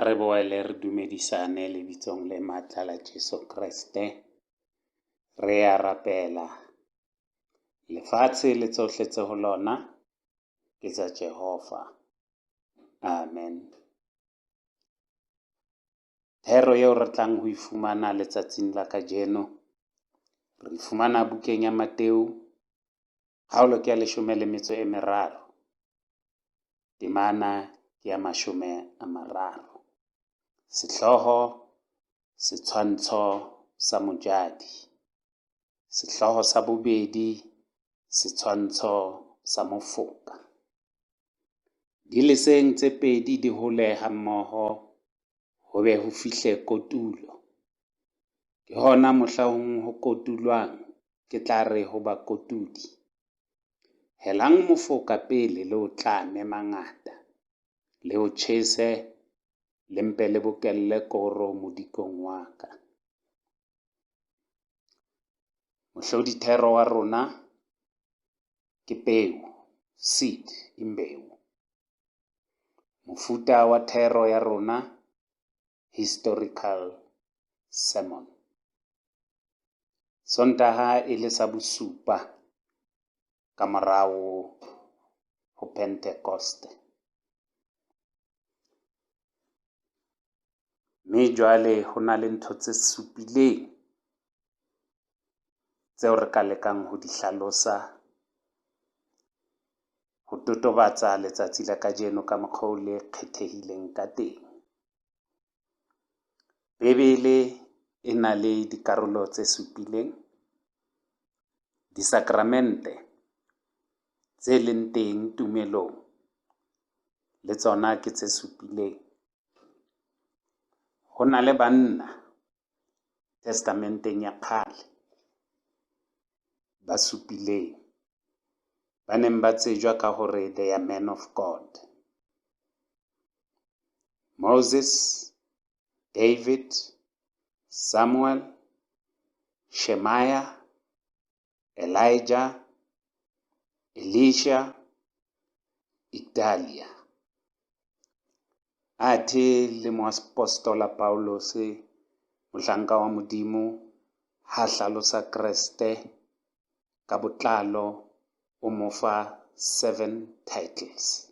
re boele re dumedisane lebitsong le matla la Jesu Kriste. Re a rapela. Lefatshe le tsohle tse ho lona ke tsa Jehova. Amen. Thero eo re tlang ho ifumana letsatsing la kajeno, re fumana bukeng ya Mateo, kgaolo ke ya 13, temana ke ya 30. Sehloho, setshwantsho sa mojadi. Sehloho sa bobedi, setshwantsho sa mofoka. Dileseng tse pedi di hole hammoho, ho be ho fihle kotulo. Ke hona mohlahong ho kotulwang, ke tla re ho bakotudi, helang mofoka pele le o tlame mangata, le o tjhese, le mpe le bokelle koro modikong wa ka. Mohlodi thero wa rona ke peo, seed, imbewu. Mofuta wa thero ya rona, historical sermon. Sontaha e le sa bosupa ka morao ho Pentecost. Mme jwale ho na le ntho tse supileng tseo re ka lekang ho di hlalosa, ho totobatsa letsatsi la kajeno ka mokgwa o le kgethehileng ka teng. Bebele e na le dikarolo tse supileng, disakramente tse leng teng tumelong, le tsona ke tse supileng. Ho na le banna testamenteng ya kgale ba supileng, ba neng ba tsejwa ka hore they are men of God. Moses, David, Samuel, Shemaiah, Elijah, Elisha, Italia. Athe le moapostola Paulos, mohlanka wa Modimo, ha hlalosa Kriste ka botlalo, o mo fa 7 titles.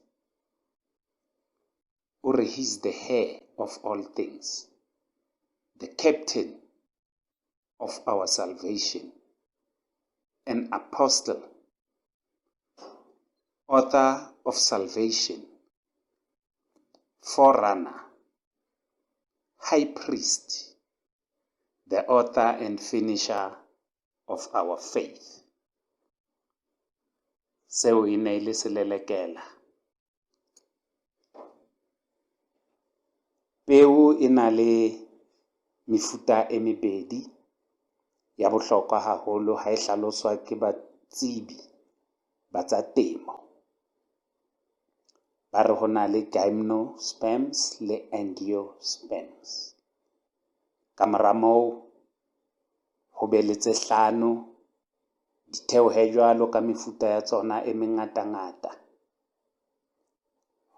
Ore he's the heir of all things, the captain of our salvation, an apostle, author of salvation, forerunner, high priest, the author and finisher of our faith. Seo e ne le selelekela. Peo e na le mefuta e mebedi ya bohlokwa haholo ha e hlaloswa ke batsebi ba tsa temo. Ba re ho na le gymnosperms le angiosperms. Ka mora moo ho be le tse 5, di theohe jwalo ka mefuta ya tsona e mengata-ngata.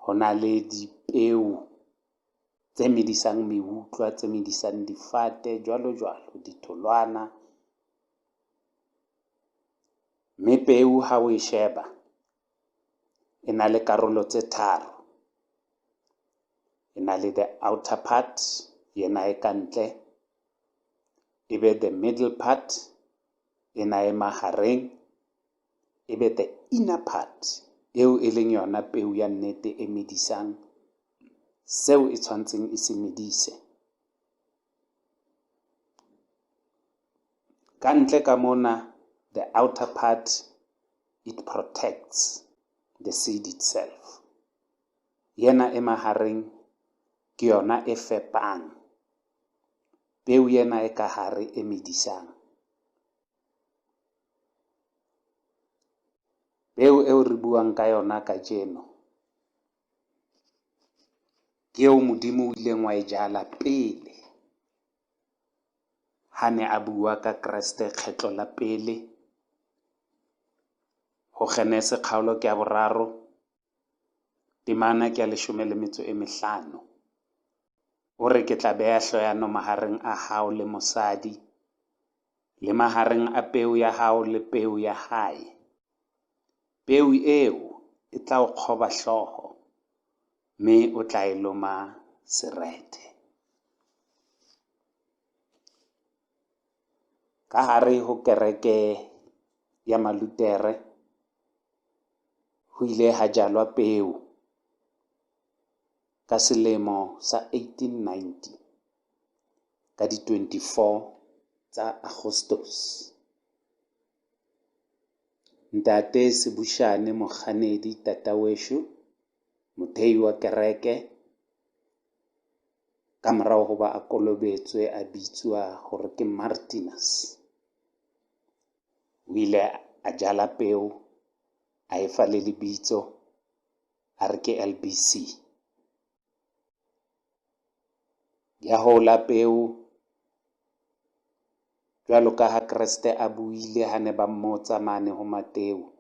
Ho na le dipeo tse medisang meutlwa, tse medisang difate, jwalo-jwalo, ditholwana. Mme peo ha o e sheba, e na le karolo tse 3. E na le the outer part, yena e kantle. Ebe the middle part, ena e mahareng. Ebe the inner part, eo e leng yona peo ya nnete e medisang seo e tshwantseng e se medise. Ka ntle ka mona, the outer part, it protects the seed itself. Yena e mahareng ke yona e fepang, peo yena e ka hare e medisang. Peo eo re buang ka yona kajeno ke eo Modimo o ileng wa e jala pele ha ne a bua ka Kriste kgetlo la pele. Ho Kgenese kgaolo ke ya 3, temana ke ya 15. o re ke tla beha hloyano mahareng a hao le mosadi, le mahareng a peo ya hao le peo ya hae. Peo eo e tla o kgoba hlooho, mme o tla e loma serethe. Ka hare ho kereke ya Malutere ho ile ha jalwa peo ka selemo sa 1890 ka di 24 tsa Agostos. Ntate Sebushane Mokganedi Tataweshu, mothehi wa kereke, ka morao hoba a kolobetswe a bitswa hore ke Martinus, o ile a jala peo a efa le lebitso a re ke LBC. Ya hola peo jwalo ka ha Kreste a buile ha ne ba mmotsa mane ho Mateo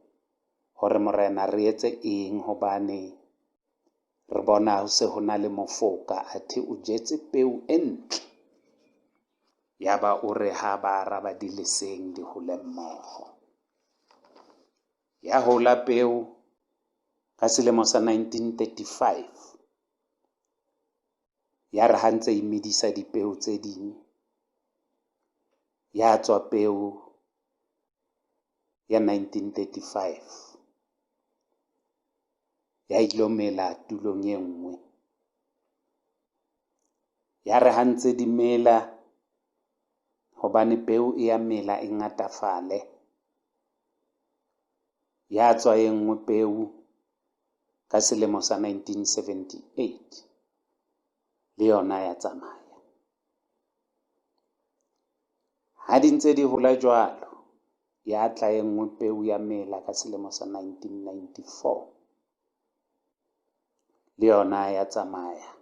hore morena re etse eng hobane re bona ho se ho na le mofoka, athe o jetse peo e ntle. Yaba o re ha ba araba di leseng di hole mmoho. Ya hola peo ka selemo sa 1935. Ya re ha ntse e medisa dipeo tse ding, ya tswa peo ya 1935 ya ilo mela tulong e nngwe. Ya re ha ntse di mela, hobane peo e ya mela e ngatafale, ya tswa e nngwe peo ka selemo sa 1978 le yona ya tsamaya. Ha di ntse di hola jwalo, ya tla e nngwe peo ya mela ka selemo sa 1994 le yona ya tsamaya,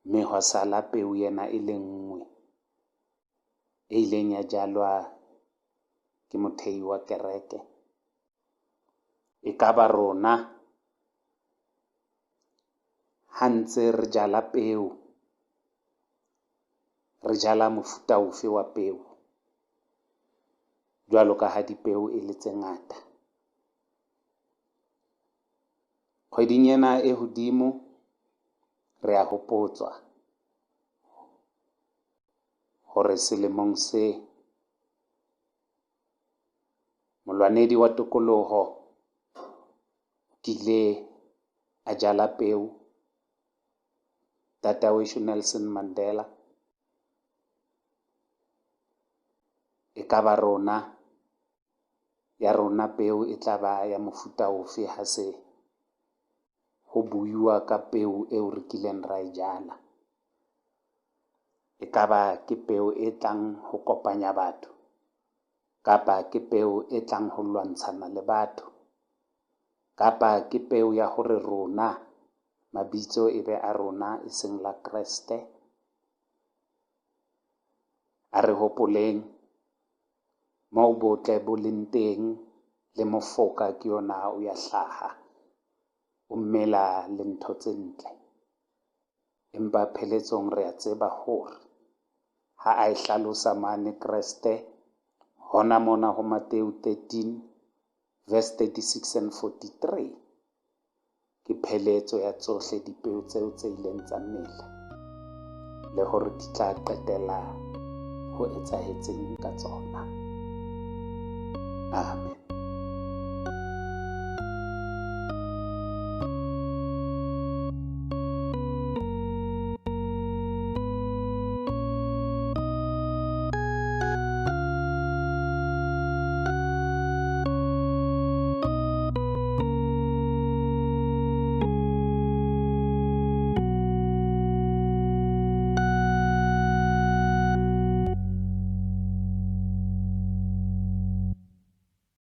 mme hwa sala peo yena e le nngwe e ileng ya jalwa ke mothehi wa kereke. E ka ba rona ha ntse re jala peo, re jala mofuta ofe wa peo jwalo ka ha dipeo e le tse ngata. Kgweding ena e hodimo re a hopotswa hore selemong se molwanedi wa tokoloho kile a jala peo, Tataweshu Nelson Mandela. E ka ba rona, ya rona peo e tla ba ya mofuta ofe ha se ho buiwa ka peo eo re kileng ra e jala? E ka ba ke peo e tlang ho kopanya batho, kapa ke peo e tlang ho lwantshana le batho, kapa ke peo ya hore rona mabitso e be a rona e seng la Kreste? A re hopoleng moo botle bo leng teng le mofoka ke yona o ya hlaha, o mmela le ntho tse ntle. Empa pheletsong re a tseba hore ha a e hlalosa mane Kreste hona mona ho Mateo 13 verse 36 and 43, ke pheletso ya tsohle dipeo tseo tse ileng tsa mela, le hore di tla qetella ho etsahetseng ka tsona. Amen.